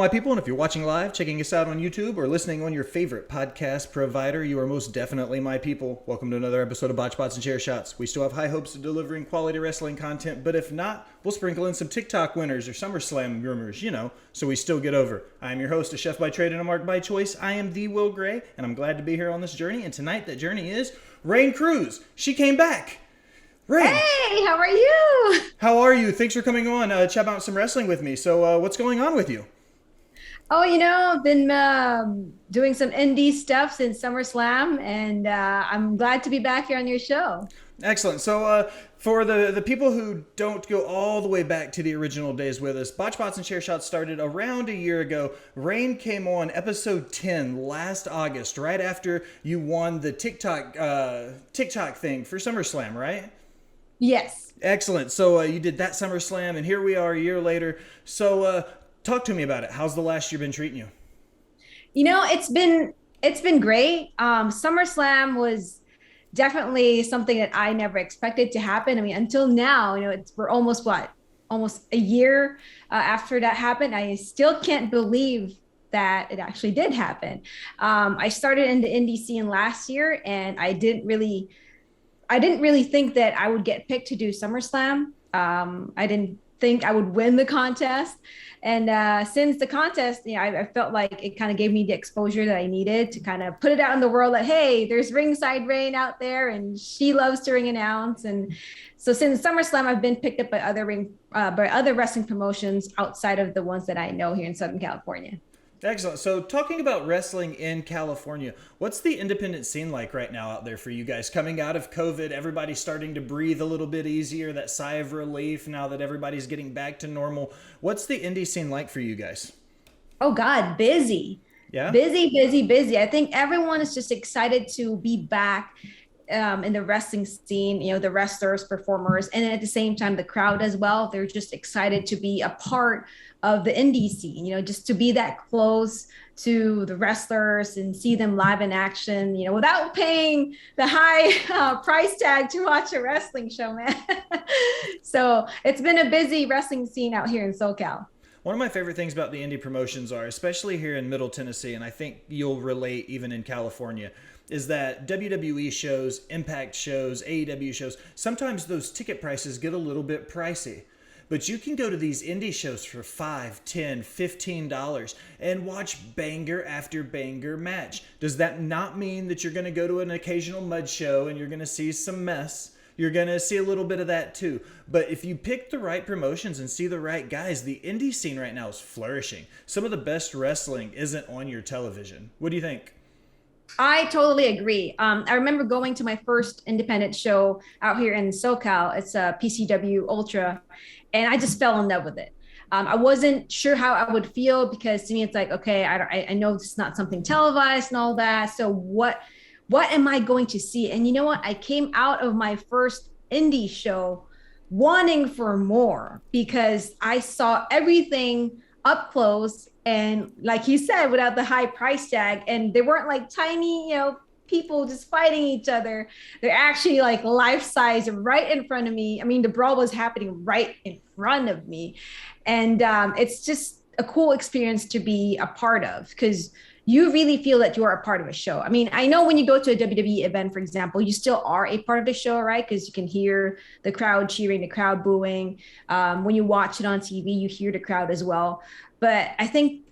my people, and if you're watching live, checking us out on YouTube, or listening on your favorite podcast provider, you are most definitely my people. Welcome to another episode of Botched, and Chair Shots. We still have high hopes of delivering quality wrestling content, but if not, we'll sprinkle in some TikTok winners or SummerSlam rumors, so we still get over. I'm your host, a chef by trade and a mark by choice. I am the Will Gray, and I'm glad to be here on this journey, and tonight that journey is Raine Cruz. She came back. Raine. Hey, how are you? How are you? Thanks for coming on, chat about some wrestling with me. So what's going on with you? Oh, I've been doing some indie stuff since SummerSlam, and I'm glad to be back here on your show. Excellent. So for the people who don't go all the way back to the original days with us, Botch Bots and Chair Shots started around a year ago. Raine came on episode 10 last August, right after you won the TikTok thing for SummerSlam, right? Yes. Excellent. So you did that SummerSlam, and here we are a year later. So talk to me about it. How's the last year been treating you? It's been great. SummerSlam was definitely something that I never expected to happen. I mean, until now, we're almost a year after that happened. I still can't believe that it actually did happen. I started in the indie scene last year, and I didn't really think that I would get picked to do SummerSlam. I didn't think I would win the contest. And since the contest, I felt like it kind of gave me the exposure that I needed to kind of put it out in the world that, hey, there's ringside Raine out there and she loves to ring announce. And so since SummerSlam, I've been picked up by other wrestling promotions outside of the ones that I know here in Southern California. Excellent. So talking about wrestling in California, what's the independent scene like right now out there for you guys? Coming out of COVID, everybody's starting to breathe a little bit easier, that sigh of relief now that everybody's getting back to normal. What's the indie scene like for you guys? Oh God, busy. Yeah? Busy, busy, busy. I think everyone is just excited to be back in the wrestling scene, the wrestlers, performers, and at the same time, the crowd as well. They're just excited to be a part of the indie scene, just to be that close to the wrestlers and see them live in action, without paying the high price tag to watch a wrestling show, man. So it's been a busy wrestling scene out here in SoCal. One of my favorite things about the indie promotions are, especially here in Middle Tennessee, and I think you'll relate even in California, is that WWE shows, Impact shows, AEW shows, sometimes those ticket prices get a little bit pricey. But you can go to these indie shows for $5, $10, $15 and watch banger after banger match. Does that not mean that you're going to go to an occasional mud show and you're going to see some mess? You're going to see a little bit of that too. But if you pick the right promotions and see the right guys, the indie scene right now is flourishing. Some of the best wrestling isn't on your television. What do you think? I totally agree. I remember going to my first independent show out here in SoCal. It's a PCW Ultra, and I just fell in love with it. I wasn't sure how I would feel because to me it's like, okay, I know it's not something televised and all that. So what am I going to see? And you know what? I came out of my first indie show wanting for more because I saw everything up close and like you said, without the high price tag, and they weren't like tiny, people just fighting each other. They're actually like life size right in front of me. I mean, the brawl was happening right in front of me. And it's just a cool experience to be a part of because you really feel that you're a part of a show. I mean, I know when you go to a WWE event, for example, you still are a part of the show, right? Because you can hear the crowd cheering, the crowd booing. When you watch it on TV, you hear the crowd as well. But I think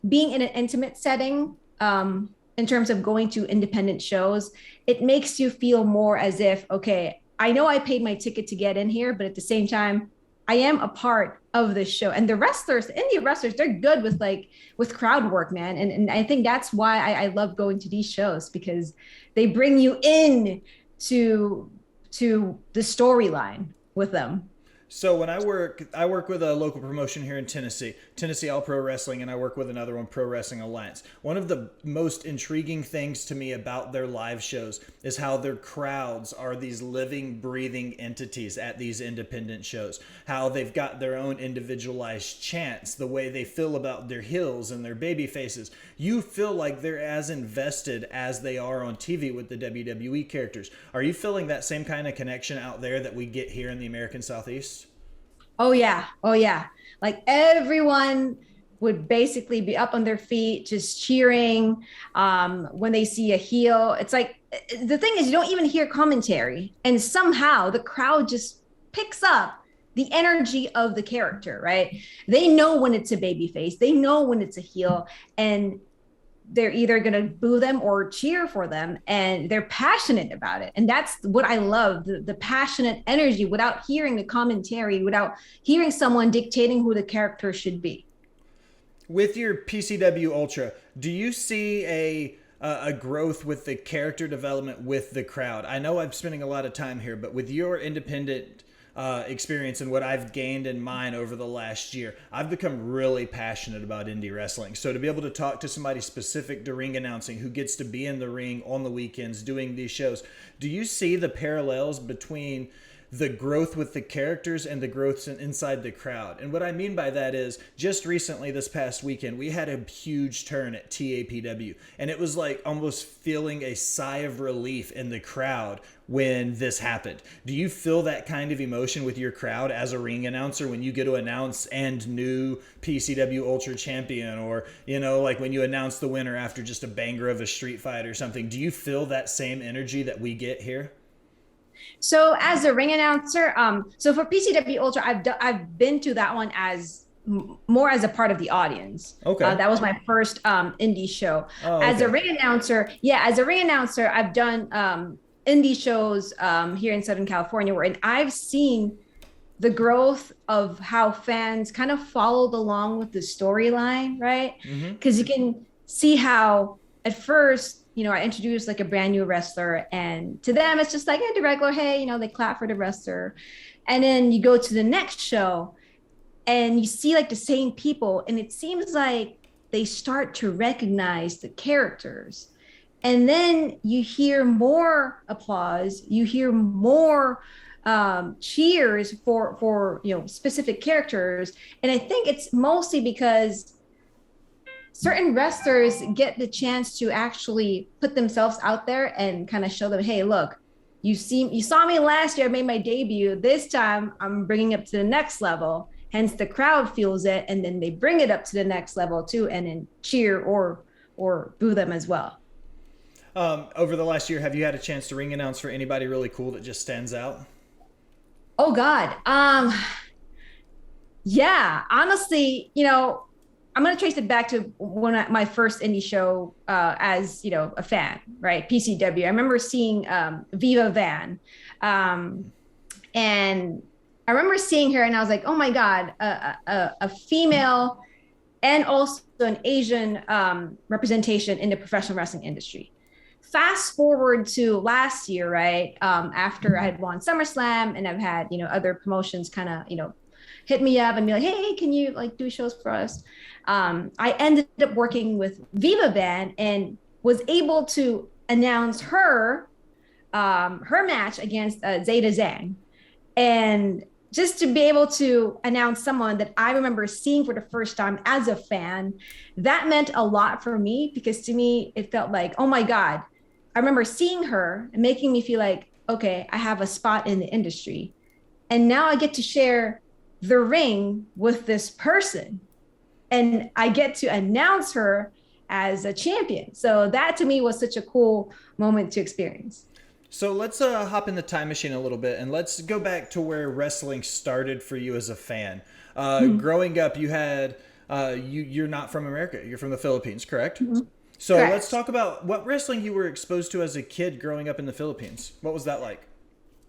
being in an intimate setting, in terms of going to independent shows, it makes you feel more as if, okay, I know I paid my ticket to get in here, but at the same time, I am a part of this show. And the wrestlers, indie wrestlers, they're good with crowd work, man. And I think that's why I love going to these shows because they bring you in to the storyline with them. So when I work with a local promotion here in Tennessee All Pro Wrestling, and I work with another one, Pro Wrestling Alliance. One of the most intriguing things to me about their live shows is how their crowds are these living, breathing entities at these independent shows. How they've got their own individualized chants, the way they feel about their heels and their baby faces. You feel like they're as invested as they are on TV with the WWE characters. Are you feeling that same kind of connection out there that we get here in the American Southeast? Oh yeah. Oh yeah. Like everyone would basically be up on their feet, just cheering when they see a heel. It's like, the thing is, you don't even hear commentary, and somehow the crowd just picks up the energy of the character, right? They know when it's a baby face, they know when it's a heel, and they're either going to boo them or cheer for them, and they're passionate about it. And that's what I love, the passionate energy without hearing the commentary, without hearing someone dictating who the character should be. With your PCW Ultra, do you see a growth with the character development with the crowd? I know I'm spending a lot of time here, but with your independent experience and what I've gained in mine over the last year, I've become really passionate about indie wrestling. So to be able to talk to somebody specific to ring announcing who gets to be in the ring on the weekends doing these shows, do you see the parallels between the growth with the characters and the growth inside the crowd? And what I mean by that is, just recently this past weekend, we had a huge turn at TAPW, and it was like almost feeling a sigh of relief in the crowd when this happened. Do you feel that kind of emotion with your crowd as a ring announcer when you get to announce and new PCW Ultra champion, or, you know, like when you announce the winner after just a banger of a street fight or something? Do you feel that same energy that we get here? So as a ring announcer, so for PCW Ultra, I've been to that one as more as a part of the audience. Okay. That was my first indie show. Oh, okay. As a ring announcer, I've done indie shows here in Southern California, and I've seen the growth of how fans kind of followed along with the storyline, right? Because you can see how at first, you know, I introduced like a brand new wrestler, and to them, it's just like the regular, hey, you know, they clap for the wrestler. And then you go to the next show and you see like the same people, and it seems like they start to recognize the characters. And then you hear more applause, you hear more cheers for, you know, specific characters. And I think it's mostly because certain wrestlers get the chance to actually put themselves out there and kind of show them, hey, look, you saw me last year, I made my debut. This time I'm bringing it up to the next level. Hence the crowd feels it, and then they bring it up to the next level too, and then cheer or boo them as well. Over the last year, have you had a chance to ring announce for anybody really cool that just stands out? Oh God. Yeah, honestly, you know, I'm going to trace it back to my first indie show as, you know, a fan, right? PCW. I remember seeing Viva Van. And I remember seeing her and I was like, oh my God, a female and also an Asian representation in the professional wrestling industry. Fast forward to last year, right? After I had won SummerSlam, and I've had, you know, other promotions kind of, you know, hit me up and be like, hey, can you like do shows for us? I ended up working with Viva Van and was able to announce her match against Zeta Zhang. And just to be able to announce someone that I remember seeing for the first time as a fan, that meant a lot for me, because to me, it felt like, oh my God, I remember seeing her and making me feel like, okay, I have a spot in the industry. And now I get to share the ring with this person, and I get to announce her as a champion. So that to me was such a cool moment to experience. So let's hop in the time machine a little bit, and let's go back to where wrestling started for you as a fan. Growing up, you had you're not from America. You're from the Philippines, correct? Mm-hmm. So correct. Let's talk about what wrestling you were exposed to as a kid growing up in the Philippines. What was that like?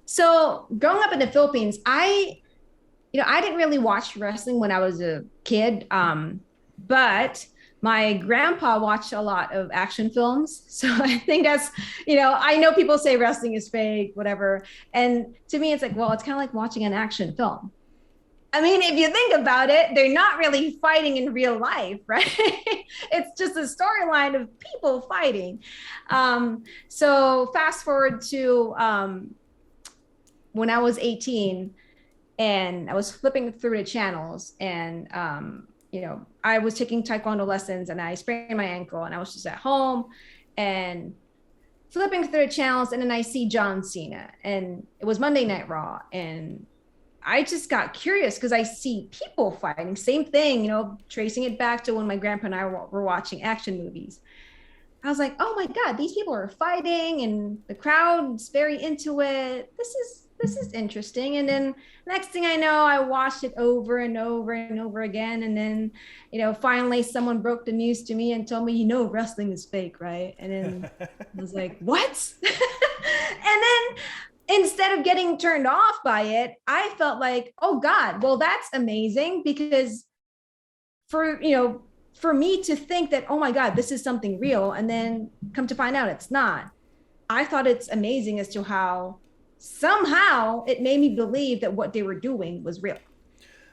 So growing up in the Philippines, I didn't really watch wrestling when I was a kid, but my grandpa watched a lot of action films. So I think that's, you know, I know people say wrestling is fake, whatever. And to me, it's like, well, it's kind of like watching an action film. I mean, if you think about it, they're not really fighting in real life, right? It's just a storyline of people fighting. So fast forward to when I was 18, and I was flipping through the channels, and you know, I was taking Taekwondo lessons, and I sprained my ankle, and I was just at home and flipping through the channels, and then I see John Cena, and it was Monday Night Raw, and I just got curious because I see people fighting. Same thing, tracing it back to when my grandpa and I were watching action movies. I was like, oh my God, these people are fighting and the crowd's very into it. This is interesting. And then next thing I know, I watched it over and over and over again. And then, finally someone broke the news to me and told me, wrestling is fake, right? And then I was like, what? And then instead of getting turned off by it, I felt like, oh God, well, that's amazing because for me to think that, oh my God, this is something real, and then come to find out it's not. I thought it's amazing as to how somehow it made me believe that what they were doing was real.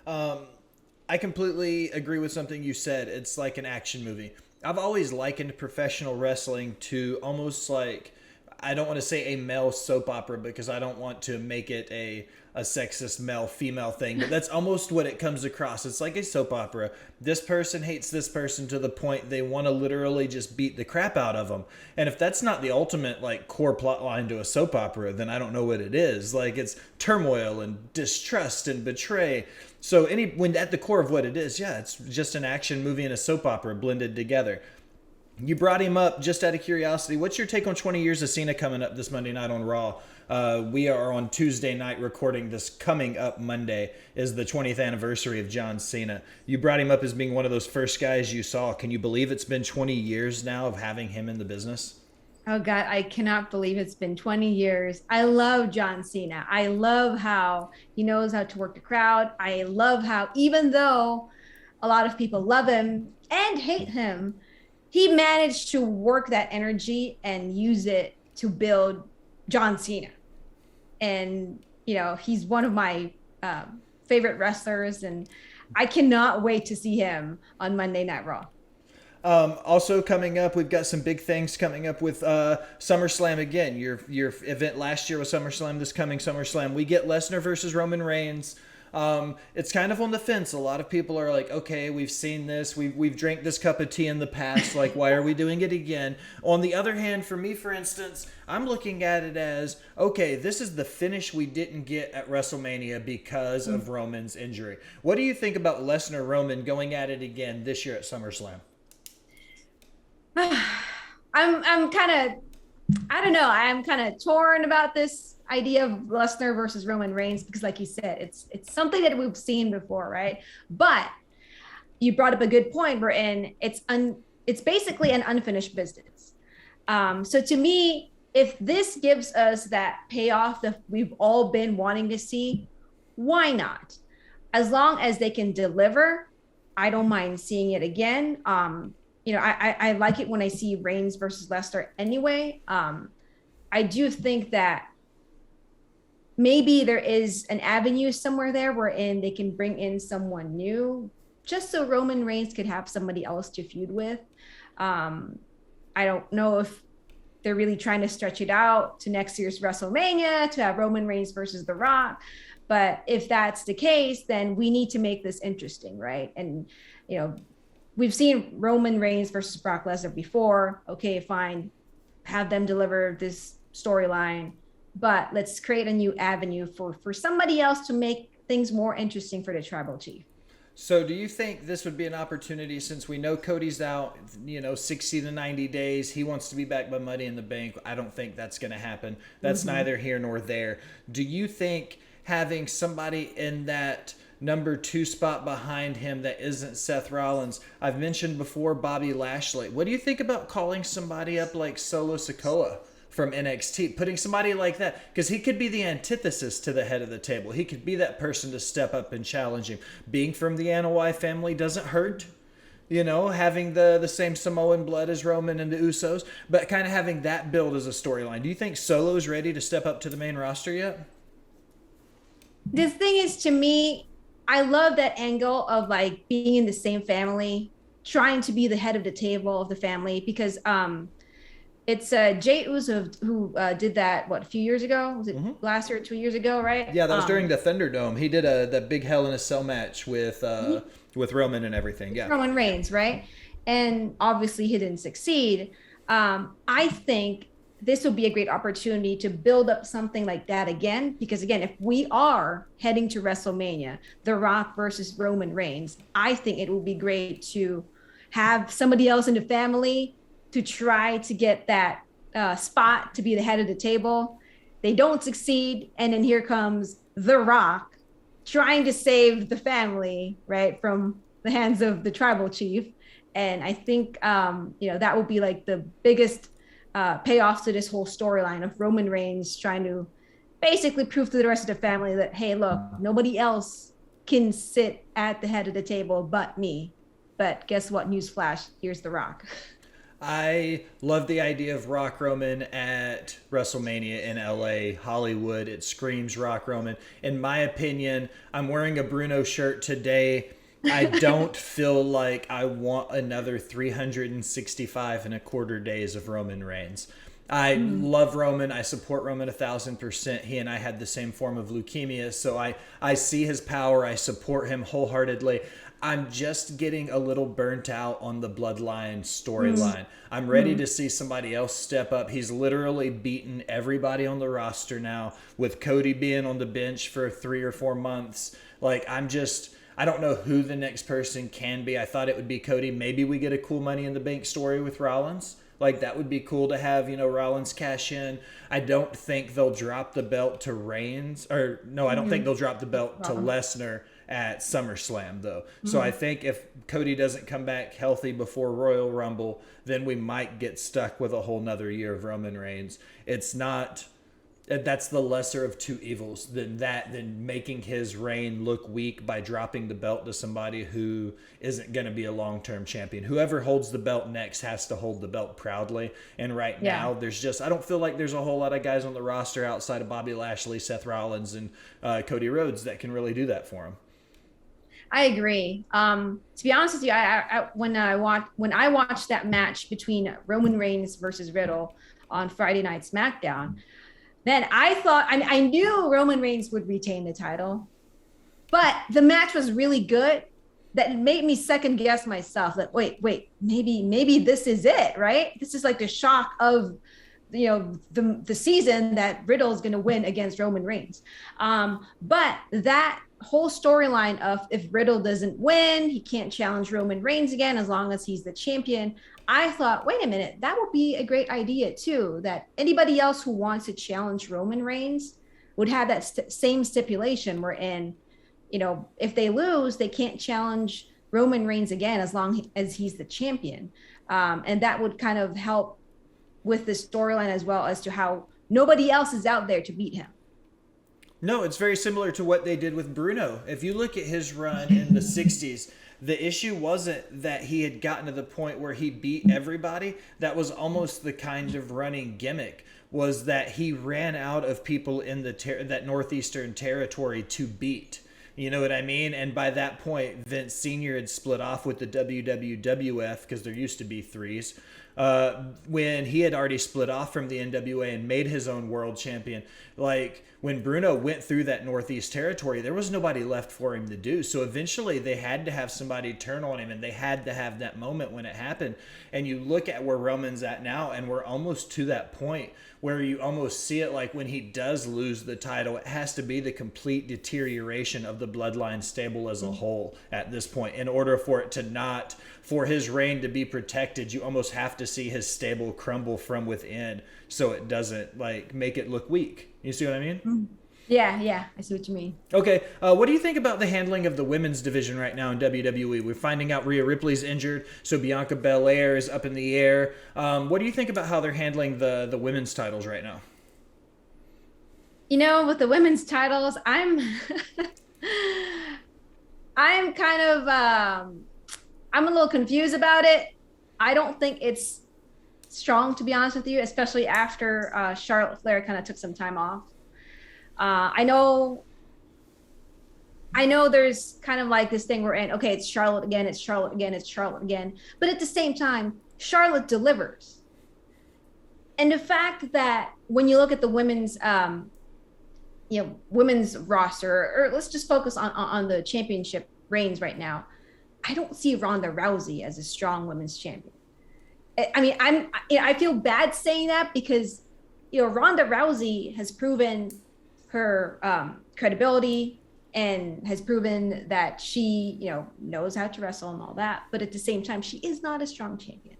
I completely agree with something you said. It's like an action movie. I've always likened professional wrestling to almost like, I don't want to say a male soap opera because I don't want to make it a sexist male-female thing, but that's almost what it comes across. It's like a soap opera. This person hates this person to the point they want to literally just beat the crap out of them. And if that's not the ultimate like core plot line to a soap opera, then I don't know what it is. Like, it's turmoil and distrust and betray. So when at the core of what it is, yeah, it's just an action movie and a soap opera blended together. You brought him up just out of curiosity. What's your take on 20 years of Cena coming up this Monday night on Raw? We are on Tuesday night recording this. Coming up Monday is the 20th anniversary of John Cena. You brought him up as being one of those first guys you saw. Can you believe it's been 20 years now of having him in the business? Oh God, I cannot believe it's been 20 years. I love John Cena. I love how he knows how to work the crowd. I love how, even though a lot of people love him and hate him, he managed to work that energy and use it to build John Cena. And, he's one of my favorite wrestlers, and I cannot wait to see him on Monday Night Raw. Also coming up, we've got some big things coming up with SummerSlam again. Your event last year was SummerSlam. This coming SummerSlam, we get Lesnar versus Roman Reigns. It's kind of on the fence. A lot of people are like, okay, we've seen this. We've drank this cup of tea in the past. Like, why are we doing it again? On the other hand, for me, for instance, I'm looking at it as, okay, this is the finish we didn't get at WrestleMania because of Roman's injury. What do you think about Lesnar Roman going at it again this year at SummerSlam? I'm kind of, I don't know. I'm kind of torn about this idea of Lesnar versus Roman Reigns because, like you said, it's something that we've seen before, right? But you brought up a good point. It's basically an unfinished business. So to me, if this gives us that payoff that we've all been wanting to see, why not? As long as they can deliver, I don't mind seeing it again. I like it when I see Reigns versus Lesnar anyway. I do think that maybe there is an avenue somewhere there wherein they can bring in someone new just so Roman Reigns could have somebody else to feud with. I don't know if they're really trying to stretch it out to next year's WrestleMania to have Roman Reigns versus The Rock. But if that's the case, then we need to make this interesting, right? And, we've seen Roman Reigns versus Brock Lesnar before. Okay, fine. Have them deliver this storyline. But let's create a new avenue for somebody else to make things more interesting for the tribal chief. So do you think this would be an opportunity, since we know Cody's out, 60 to 90 days, he wants to be back by Money in the Bank. I don't think that's going to happen. That's neither here nor there. Do you think having somebody in that number 2 spot behind him that isn't Seth Rollins? I've mentioned before Bobby Lashley. What do you think about calling somebody up like Solo Sikoa from NXT, putting somebody like that, because he could be the antithesis to the head of the table. He could be that person to step up and challenge him. Being from the Anoa'i family doesn't hurt, having the same Samoan blood as Roman and the Usos, but kind of having that build as a storyline. Do you think Solo's ready to step up to the main roster yet? The thing is, to me, I love that angle of like being in the same family, trying to be the head of the table of the family, because it's Jey Uso who did that, a few years ago? Was it last year or 2 years ago, right? Yeah, that was during the Thunderdome. He did that big Hell in a Cell match with Roman and everything. Yeah, Roman Reigns, right? And obviously he didn't succeed. I think this would be a great opportunity to build up something like that again. Because again, if we are heading to WrestleMania, The Rock versus Roman Reigns, I think it will be great to have somebody else in the family to try to get that spot to be the head of the table. They don't succeed. And then here comes The Rock trying to save the family, right, from the hands of the tribal chief. And I think, that will be like the biggest payoff to this whole storyline of Roman Reigns trying to basically prove to the rest of the family that, hey, look, nobody else can sit at the head of the table but me. But guess what? Newsflash, here's The Rock. I love the idea of Rock Roman at WrestleMania in LA, Hollywood. It screams Rock Roman. In my opinion, I'm wearing a Bruno shirt today. I don't feel like I want another 365 and a quarter days of Roman Reigns. I love Roman. I support Roman 1,000%. He and I had the same form of leukemia, so I see his power. I support him wholeheartedly. I'm just getting a little burnt out on the Bloodline storyline. I'm ready to see somebody else step up. He's literally beaten everybody on the roster now, with Cody being on the bench for 3 or 4 months. Like, I don't know who the next person can be. I thought it would be Cody. Maybe we get a cool Money in the Bank story with Rollins. Like, that would be cool to have, Rollins cash in. I don't think they'll drop the belt to Reigns. Or, no, I don't think they'll drop the belt to Lesnar at SummerSlam, though. So I think if Cody doesn't come back healthy before Royal Rumble, then we might get stuck with a whole nother year of Roman Reigns. It's not... That's the lesser of two evils than making his reign look weak by dropping the belt to somebody who isn't going to be a long-term champion. Whoever holds the belt next has to hold the belt proudly. And now I don't feel like there's a whole lot of guys on the roster outside of Bobby Lashley, Seth Rollins, and Cody Rhodes that can really do that for him. I agree. To be honest with you, when I watched that match between Roman Reigns versus Riddle on Friday Night SmackDown, then I thought, I knew Roman Reigns would retain the title, but the match was really good that it made me second guess myself. Like, wait, maybe this is it, right? This is like the shock of, the season that Riddle is going to win against Roman Reigns. But that whole storyline of if Riddle doesn't win, he can't challenge Roman Reigns again as long as he's the champion. I thought, wait a minute, that would be a great idea too, that anybody else who wants to challenge Roman Reigns would have that same stipulation wherein, if they lose, they can't challenge Roman Reigns again as long as he's the champion. And that would kind of help with the storyline as well as to how nobody else is out there to beat him. No, it's very similar to what they did with Bruno. If you look at his run in the 60s, the issue wasn't that he had gotten to the point where he beat everybody. That was almost the kind of running gimmick, was that he ran out of people in that Northeastern territory to beat. You know what I mean? And by that point, Vince Sr. had split off with the WWF, because there used to be threes, when he had already split off from the NWA and made his own world champion. Like, when Bruno went through that Northeast territory, there was nobody left for him to do. So eventually they had to have somebody turn on him, and they had to have that moment when it happened. And you look at where Roman's at now, and we're almost to that point where you almost see it like when he does lose the title, it has to be the complete deterioration of the Bloodline stable as a whole at this point. In order for it to not, for his reign to be protected, you almost have to see his stable crumble from within so it doesn't make it look weak. You see what I mean? Yeah, I see what you mean. Okay, what do you think about the handling of the women's division right now in WWE? We're finding out Rhea Ripley's injured, so Bianca Belair is up in the air. What do you think about how they're handling the women's titles right now? With the women's titles, I'm kind of I'm a little confused about it. I don't think it's strong, to be honest with you, especially after Charlotte Flair kind of took some time off. I know there's kind of like this thing we're in, okay, it's Charlotte again, it's Charlotte again, it's Charlotte again. But at the same time, Charlotte delivers. And the fact that when you look at the women's, women's roster, or let's just focus on the championship reigns right now, I don't see Ronda Rousey as a strong women's champion. I mean, I feel bad saying that because Ronda Rousey has proven her credibility and has proven that she, knows how to wrestle and all that. But at the same time, she is not a strong champion.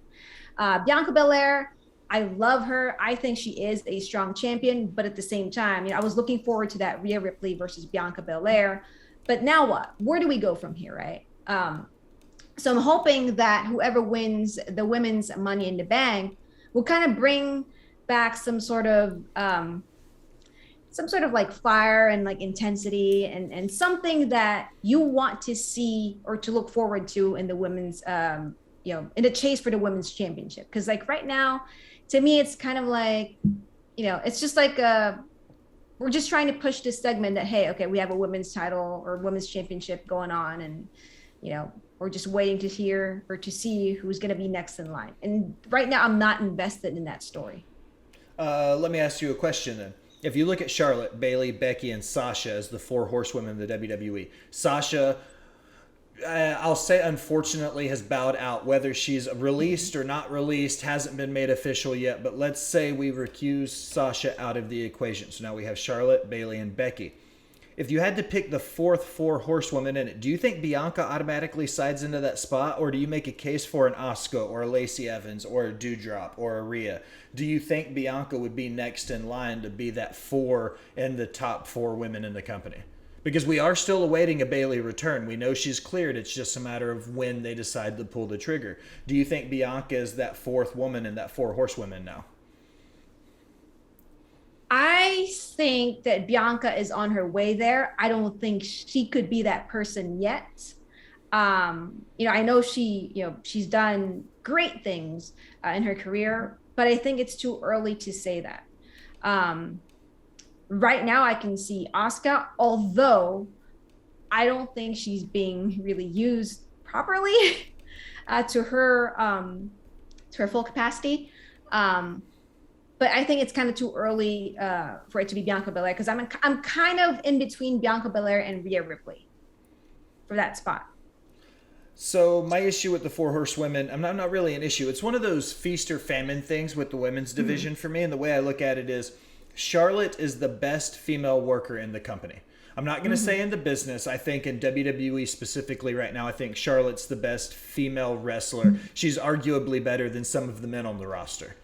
Bianca Belair, I love her. I think she is a strong champion. But at the same time, I was looking forward to that Rhea Ripley versus Bianca Belair. But now what? Where do we go from here, right? So I'm hoping that whoever wins the women's Money in the Bank will kind of bring back some sort of like fire and like intensity and something that you want to see or to look forward to in the women's in the chase for the women's championship. Because like right now, to me, it's kind of like, it's just like we're just trying to push this segment that, hey, okay, we have a women's title or women's championship going on, and we're just waiting to hear or to see who's going to be next in line. And right now, I'm not invested in that story. Let me ask you a question then. If you look at Charlotte, Bayley, Becky, and Sasha as the 4 horsewomen of the WWE, Sasha, I'll say unfortunately, has bowed out. Whether she's released or not released hasn't been made official yet, but let's say we recuse Sasha out of the equation. So now we have Charlotte, Bayley, and Becky. If you had to pick the 4th 4 horsewoman in it, do you think Bianca automatically sides into that spot, or do you make a case for an Asuka or a Lacey Evans or a Doudrop or a Rhea? Do you think Bianca would be next in line to be that 4 in the top 4 women in the company? Because we are still awaiting a Bayley return. We know she's cleared. It's just a matter of when they decide to pull the trigger. Do you think Bianca is that 4th woman in that 4 horsewomen now? I think that Bianca is on her way there. I don't think she could be that person yet. I know she's done great things in her career, but I think it's too early to say that. Right now, I can see Asuka, although I don't think she's being really used properly to her full capacity. But I think it's kind of too early for it to be Bianca Belair, because I'm kind of in between Bianca Belair and Rhea Ripley for that spot. So my issue with the 4 horsewomen, I'm not really an issue. It's one of those feast or famine things with the women's division for me. And the way I look at it is Charlotte is the best female worker in the company. I'm not going to say in the business. I think in WWE specifically right now, I think Charlotte's the best female wrestler. She's arguably better than some of the men on the roster.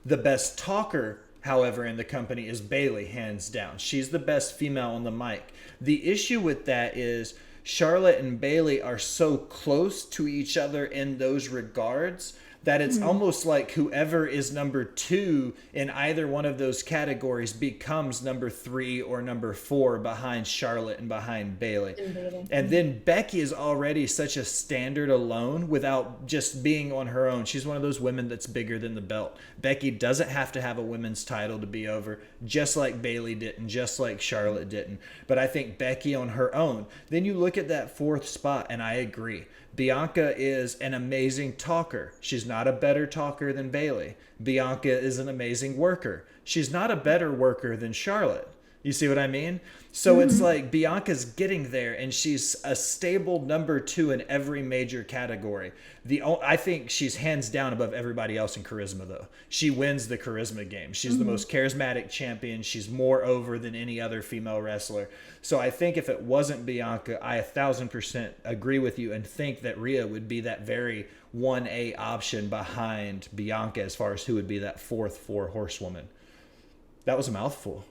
The best talker, however, in the company is Bayley, hands down. She's the best female on the mic. The issue with that is Charlotte and Bayley are so close to each other in those regards that it's almost like whoever is number 2 in either one of those categories becomes number 3 or number 4 behind Charlotte and behind Bayley. And then Becky is already such a standard alone without just being on her own. She's one of those women that's bigger than the belt. Becky doesn't have to have a women's title to be over, just like Bayley didn't, just like Charlotte didn't. But I think Becky on her own. Then you look at that 4th spot, and I agree. Bianca is an amazing talker. She's not a better talker than Bayley. Bianca is an amazing worker. She's not a better worker than Charlotte. You see what I mean? So it's like Bianca's getting there, and she's a stable number 2 in every major category. I think she's hands down above everybody else in charisma, though. She wins the charisma game. She's the most charismatic champion. She's more over than any other female wrestler. So I think if it wasn't Bianca, I 1,000% agree with you and think that Rhea would be that very 1A option behind Bianca as far as who would be that 4th 4 horsewoman. That was a mouthful.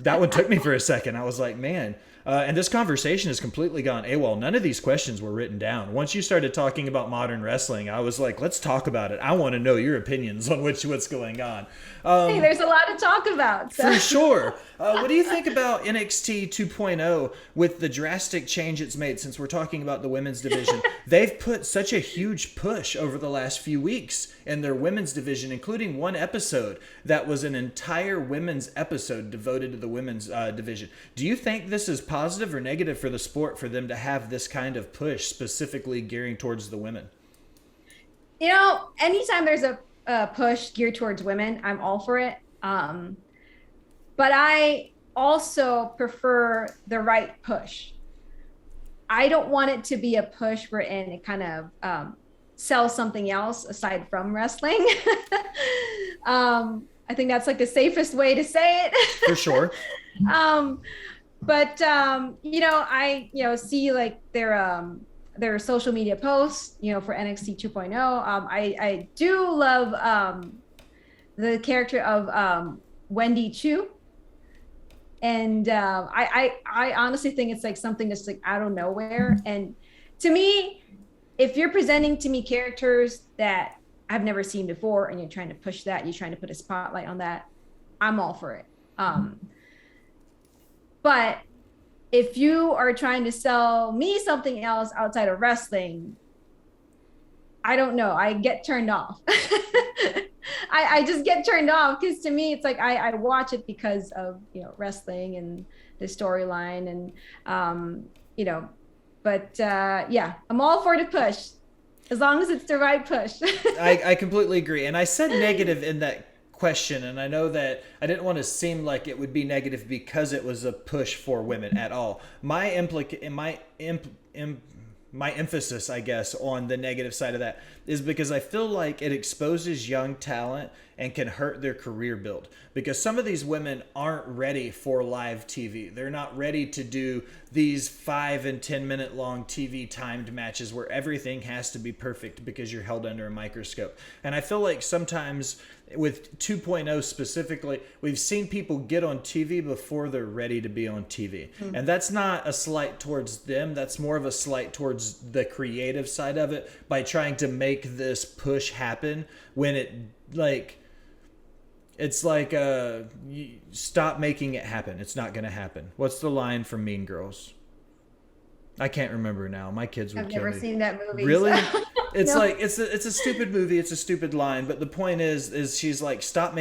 That one took me for a second. I was like, man. And this conversation has completely gone AWOL. None of these questions were written down. Once you started talking about modern wrestling, I was like, let's talk about it. I want to know your opinions on what's going on. Hey, there's a lot to talk about. So. For sure. What do you think about NXT 2.0 with the drastic change it's made since we're talking about the women's division? They've put such a huge push over the last few weeks in their women's division, including one episode that was an entire women's episode devoted to the women's division. Do you think this is positive or negative for the sport for them to have this kind of push specifically gearing towards the women? Anytime there's a push geared towards women, I'm all for it. But I also prefer the right push. I don't want it to be a push wherein it kind of sells something else aside from wrestling. I think that's like the safest way to say it. For sure. um, but I see like their social media posts, for NXT 2.0. I do love the character of Wendy Chu. And I honestly think it's like something that's like out of nowhere. And to me, if you're presenting to me characters that I've never seen before and you're trying to push that, you're trying to put a spotlight on that, I'm all for it. But if you are trying to sell me something else outside of wrestling, I don't know. I get turned off. I just get turned off because to me, it's like I watch it because of, wrestling and the storyline and, yeah, I'm all for the push as long as it's the right push. I completely agree. And I said negative in that question, and I know that I didn't want to seem like it would be negative because it was a push for women at all. My emphasis, I guess, on the negative side of that is because I feel like it exposes young talent and can hurt their career build, because some of these women aren't ready for live TV. They're not ready to do these 5 and 10 minute long TV timed matches where everything has to be perfect because you're held under a microscope. And I feel like sometimes with 2.0 specifically, we've seen people get on TV before they're ready to be on TV. And that's not a slight towards them. That's more of a slight towards the creative side of it by trying to make this push happen when it's like stop making it happen. It's not going to happen. What's the line from Mean Girls? I can't remember now. My kids would kill me. I've never seen that movie. Really? So. It's No. like it's a stupid movie. It's a stupid line, but the point is she's like, stop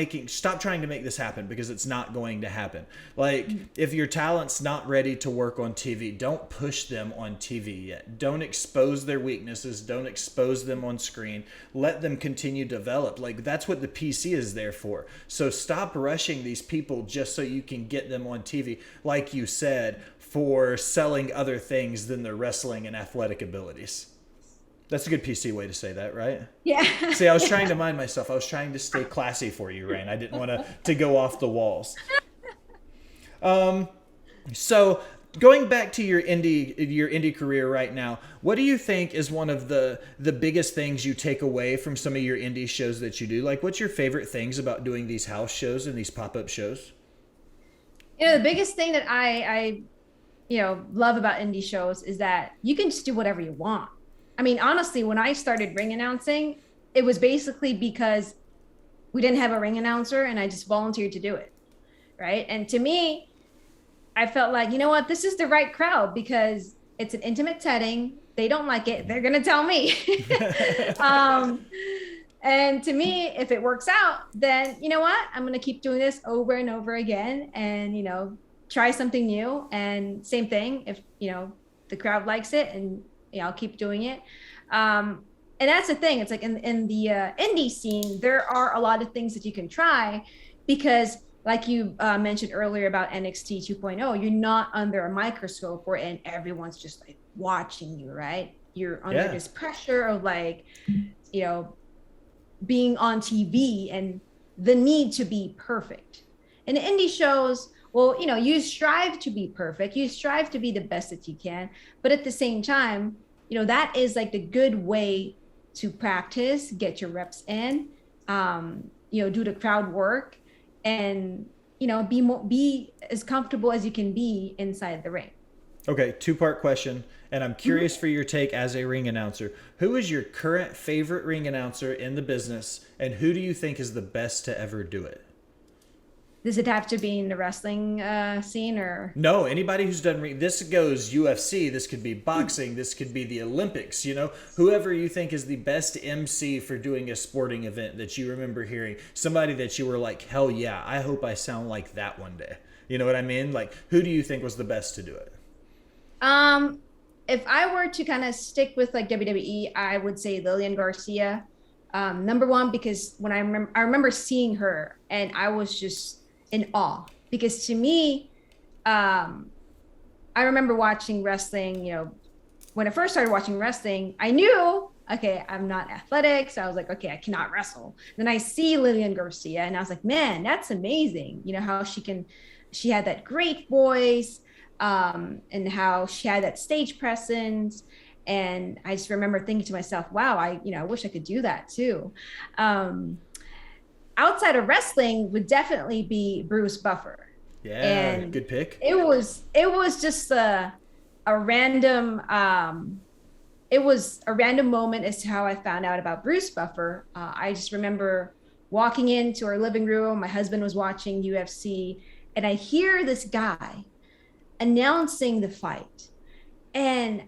trying to make this happen because it's not going to happen. Like, if your talent's not ready to work on TV, don't push them on TV yet. Don't expose their weaknesses. Don't expose them on screen. Let them continue to develop. Like, that's what the PC is there for. So stop rushing these people just so you can get them on TV. Like you said, for selling other things than their wrestling and athletic abilities. That's a good PC way to say that, right? Yeah. See, I was trying to mind myself. I was trying to stay classy for you, Raine. I didn't want to go off the walls. So going back to your indie career right now, what do you think is one of the biggest things you take away from some of your indie shows that you do? Like, what's your favorite things about doing these house shows and these pop-up shows? The biggest thing that I love about indie shows is that you can just do whatever you want. I mean, honestly, when I started ring announcing, it was basically because we didn't have a ring announcer and I just volunteered to do it. Right. And to me, I felt like, you know what, this is the right crowd because it's an intimate setting. They don't like it. They're going to tell me. And to me, if it works out, then you know what, I'm going to keep doing this over and over again and, try something new. And same thing, if, the crowd likes it and I'll keep doing it. And that's the thing. It's like in the indie scene, there are a lot of things that you can try because like you mentioned earlier about NXT 2.0, you're not under a microscope and everyone's just like watching you, right? You're under this pressure of like, being on TV and the need to be perfect. And the indie shows, well, you strive to be perfect. You strive to be the best that you can. But at the same time, that is like the good way to practice, get your reps in, do the crowd work and, be as comfortable as you can be inside the ring. Okay, 2-part question. And I'm curious for your take as a ring announcer. Who is your current favorite ring announcer in the business? And who do you think is the best to ever do it? Does it have to be in the wrestling scene or? No, anybody who's done this goes UFC, this could be boxing, this could be the Olympics, whoever you think is the best MC for doing a sporting event that you remember hearing, somebody that you were like, hell yeah, I hope I sound like that one day. You know what I mean? Like, who do you think was the best to do it? If I were to kind of stick with like WWE, I would say Lillian Garcia. Number one, because when I remember seeing her and I was just in awe because to me, I remember watching wrestling, when I first started watching wrestling, I knew okay, I'm not athletic. So I was like, okay, I cannot wrestle. Then I see Lillian Garcia and I was like, man, that's amazing. You know, how she had that great voice, and how she had that stage presence. And I just remember thinking to myself, wow, I wish I could do that too. Um, Outside of wrestling would definitely be Bruce Buffer. Yeah, And good pick. it was just a random it was a random moment as to how I found out about Bruce Buffer. I just remember walking into our living room. My husband was watching UFC, and I hear this guy announcing the fight. And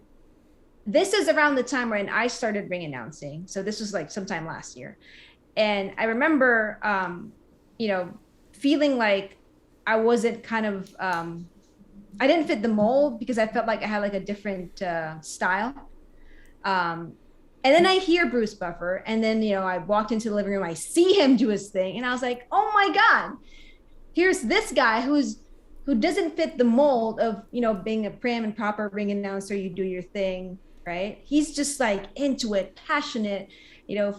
this is around the time when I started ring announcing. So this was like sometime last year. And I remember, you know, feeling like I wasn't I didn't fit the mold because I felt like I had like a different style. Um, and then I hear Bruce Buffer, and then I walked into the living room. I see him do his thing, and I was like, "Oh my god! Here's this guy who doesn't fit the mold of being a prim and proper ring announcer. You do your thing, right? He's just like into it, passionate,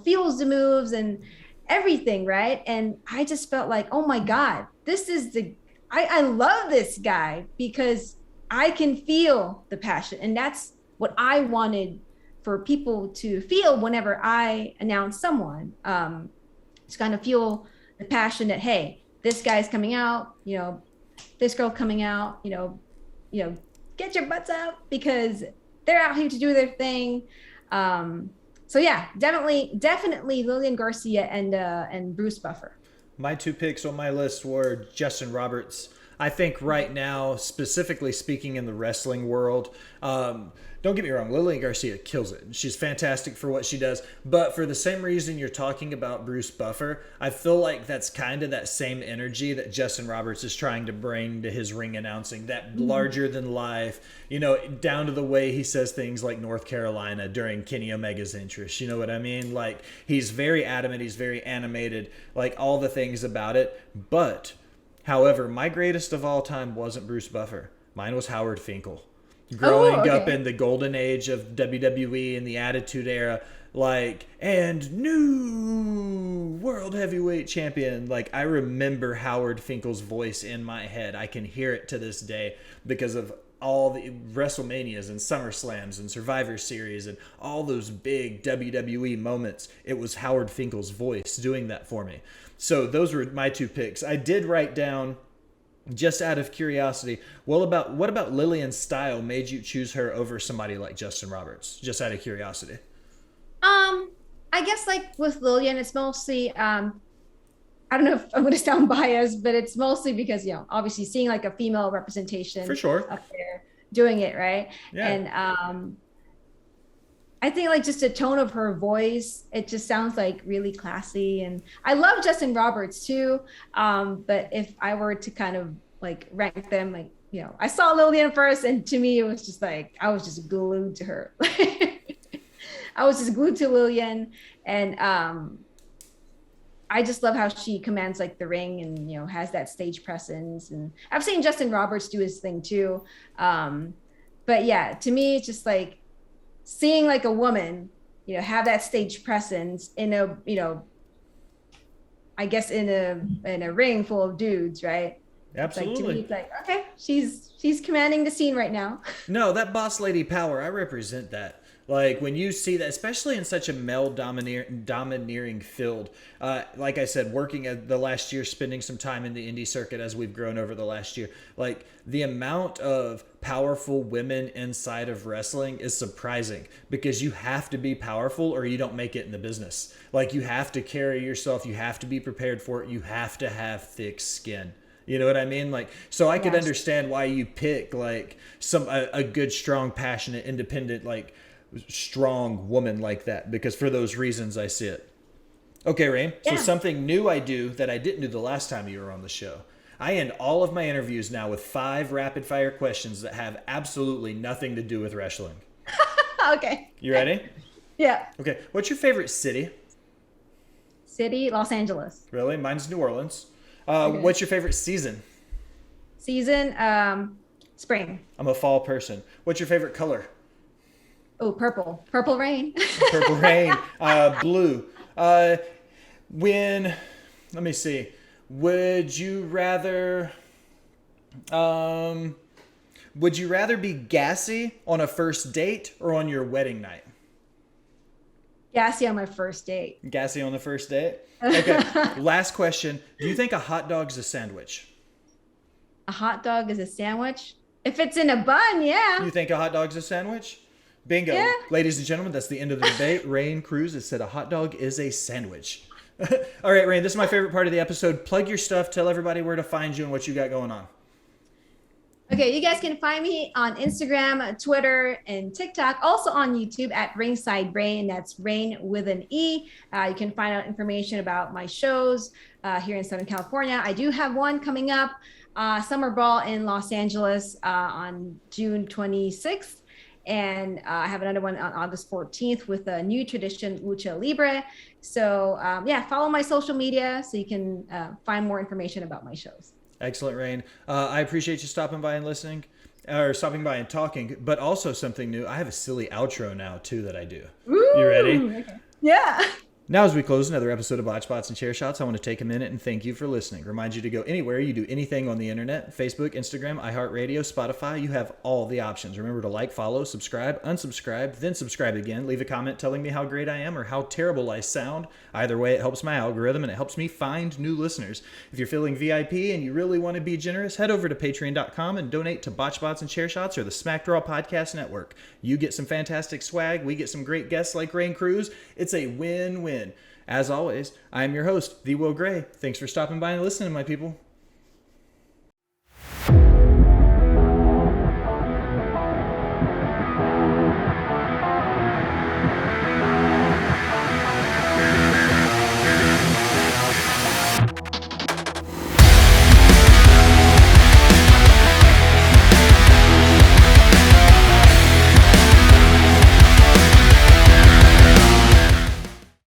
feels the moves and everything, right? And I just felt like, oh my god, this is I love this guy because I can feel the passion, and that's what I wanted for people to feel whenever I announce someone, to kind of feel the passion that, hey, this guy's coming out, this girl coming out, get your butts out because they're out here to do their thing. So yeah, definitely Lillian Garcia and Bruce Buffer. My two picks on my list were Justin Roberts. I think right now, specifically speaking in the wrestling world, don't get me wrong, Lillian Garcia kills it. She's fantastic for what she does. But for the same reason you're talking about Bruce Buffer, I feel like that's kind of that same energy that Justin Roberts is trying to bring to his ring announcing. That larger than life, down to the way he says things like North Carolina during Kenny Omega's entrance. You know what I mean? Like, he's very adamant, he's very animated, like all the things about it. But, however, my greatest of all time wasn't Bruce Buffer. Mine was Howard Finkel. Growing up in the golden age of WWE and the Attitude Era, and new world heavyweight champion. I remember Howard Finkel's voice in my head. I can hear it to this day because of all the WrestleManias and SummerSlams and Survivor Series and all those big WWE moments. It was Howard Finkel's voice doing that for me. So those were my two picks. I did write down, just out of curiosity, what about Lillian's style made you choose her over somebody like Justin Roberts? Just out of curiosity. I guess with Lillian, it's mostly I don't know if I'm going to sound biased, but it's mostly because obviously seeing a female representation for sure up there doing it, right? Yeah. And I think just the tone of her voice, it just sounds really classy. And I love Justin Roberts too. But if I were to kind of rank them, I saw Lillian first, and to me, it was just I was just glued to her. I was just glued to Lillian. And I just love how she commands the ring and, has that stage presence. And I've seen Justin Roberts do his thing too. But yeah, to me, it's just seeing a woman, have that stage presence in a, I guess in a ring full of dudes, right? Absolutely. To me, it's okay, she's commanding the scene right now. No, that boss lady power, I represent that. When you see that, especially in such a male domineering field, like I said, working the last year, spending some time in the indie circuit as we've grown over the last year, the amount of powerful women inside of wrestling is surprising because you have to be powerful or you don't make it in the business. You have to carry yourself, you have to be prepared for it, you have to have thick skin. You know what I mean? So I could understand why you pick a good, strong, passionate, independent, strong woman like that, because for those reasons I see it. Okay, Raine. So something new I do that I didn't do the last time you were on the show. I end all of my interviews now with 5 rapid fire questions that have absolutely nothing to do with wrestling. Okay. You ready? Yeah. Okay. What's your favorite city? City, Los Angeles. Really? Mine's New Orleans. Okay. What's your favorite season? Season, spring. I'm a fall person. What's your favorite color? Oh, purple rain. Purple Raine. Blue. When, let me see. Would you rather, would you rather be gassy on a first date or on your wedding night? Gassy on my first date. Gassy on the first date? Okay. Last question. Do you think a hot dog's a sandwich? A hot dog is a sandwich? If it's in a bun, yeah. You think a hot dog's a sandwich? Bingo. Yeah. Ladies and gentlemen, that's the end of the debate. Raine Cruz has said a hot dog is a sandwich. All right, Raine, this is my favorite part of the episode. Plug your stuff. Tell everybody where to find you and what you got going on. Okay, you guys can find me on Instagram, Twitter, and TikTok. Also on YouTube at Ringside Raine. That's Raine with an E. You can find out information about my shows here in Southern California. I do have one coming up, Summer Ball in Los Angeles on June 26th. And I have another one on August 14th with a new tradition, Lucha Libre. So yeah, follow my social media so you can find more information about my shows. Excellent, Raine. I appreciate you stopping by and listening, or stopping by and talking, but also something new. I have a silly outro now, too, that I do. Ooh, you ready? Okay. Yeah. Now, as we close another episode of Botched, Spots, and Chair Shots, I want to take a minute and thank you for listening. Remind you to go anywhere you do anything on the internet, Facebook, Instagram, iHeartRadio, Spotify. You have all the options. Remember to like, follow, subscribe, unsubscribe, then subscribe again. Leave a comment telling me how great I am or how terrible I sound. Either way, it helps my algorithm and it helps me find new listeners. If you're feeling VIP and you really want to be generous, head over to patreon.com and donate to Botched, Spots, and Chair Shots or the Smack Draw Podcast Network. You get some fantastic swag. We get some great guests like Raine Cruz. It's a win-win. As always, I am your host, The Will Gray. Thanks for stopping by and listening, my people.